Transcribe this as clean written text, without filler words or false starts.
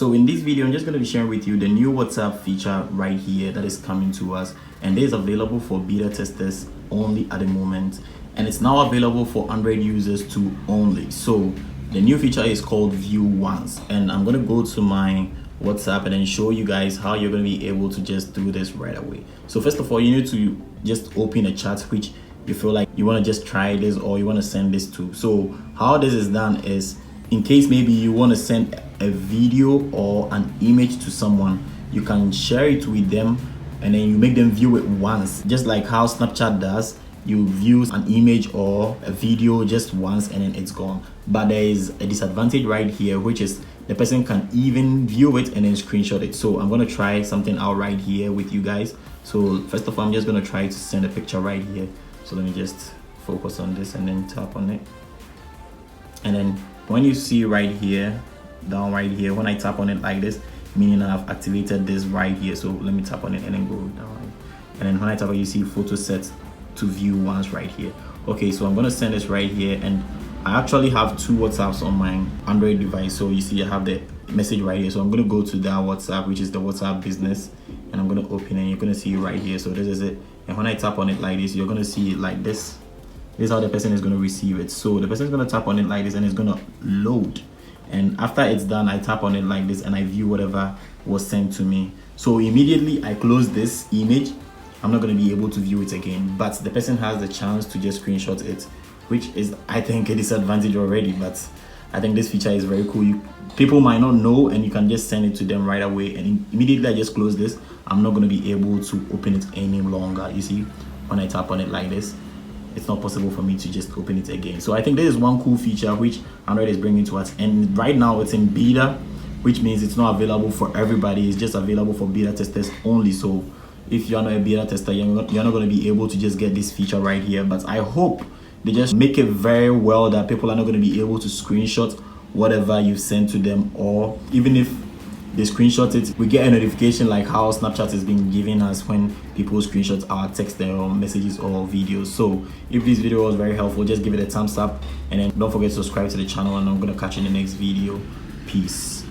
So in this video, I'm just going to be sharing with you the new WhatsApp feature right here that is coming to us, and it is available for beta testers only at the moment, and it's now available for Android users too only. So the new feature is called View Once, and I'm going to go to my WhatsApp and then show you guys how you're going to be able to just do this right away. So first of all, you need to just open a chat which you feel like you want to just try this or you want to send this to. So how this is done is, in case maybe you want to send a video or an image to someone, you can share it with them and then you make them view it once, just like how Snapchat does. You view an image or a video just once and then it's gone. But there is a disadvantage right here, which is the person can even view it and then screenshot it. So I'm going to try something out right here with you guys. So first of all, I'm just going to try to send a picture right here. So let me just focus on this and then tap on it. And then when you see right here, down right here, when I tap on it like this, meaning I've activated this right here. So let me tap on it and then go down. And then when I tap on it, you see photo set to view once right here. Okay, so I'm going to send this right here, and I actually have two WhatsApps on my Android device. So you see I have the message right here. So I'm going to go to that WhatsApp, which is the WhatsApp business, and I'm going to open it. You're going to see it right here. So this is it. And when I tap on it like this, you're going to see it like this. This is how the person is going to receive it. So the person is going to tap on it like this and it's going to load. And after it's done, I tap on it like this and I view whatever was sent to me. So immediately I close this image. I'm not going to be able to view it again, but the person has the chance to just screenshot it, which is, I think, a disadvantage already. But I think this feature is very cool. People might not know, and you can just send it to them right away. And immediately I just close this, I'm not going to be able to open it any longer. You see, when I tap on it like this, it's not possible for me to just open it again. So I think this is one cool feature which Android is bringing to us, and right now it's in beta, which means it's not available for everybody. It's just available for beta testers only. So if you're not a beta tester, you're not going to be able to just get this feature right here. But I hope they just make it very well that people are not going to be able to screenshot whatever you've sent to them, or even if they screenshot it, we get a notification like how Snapchat has been giving us when people screenshot our text or messages or videos. So if this video was very helpful, just give it a thumbs up, and then don't forget to subscribe to the channel, and I'm going to catch you in the next video. Peace.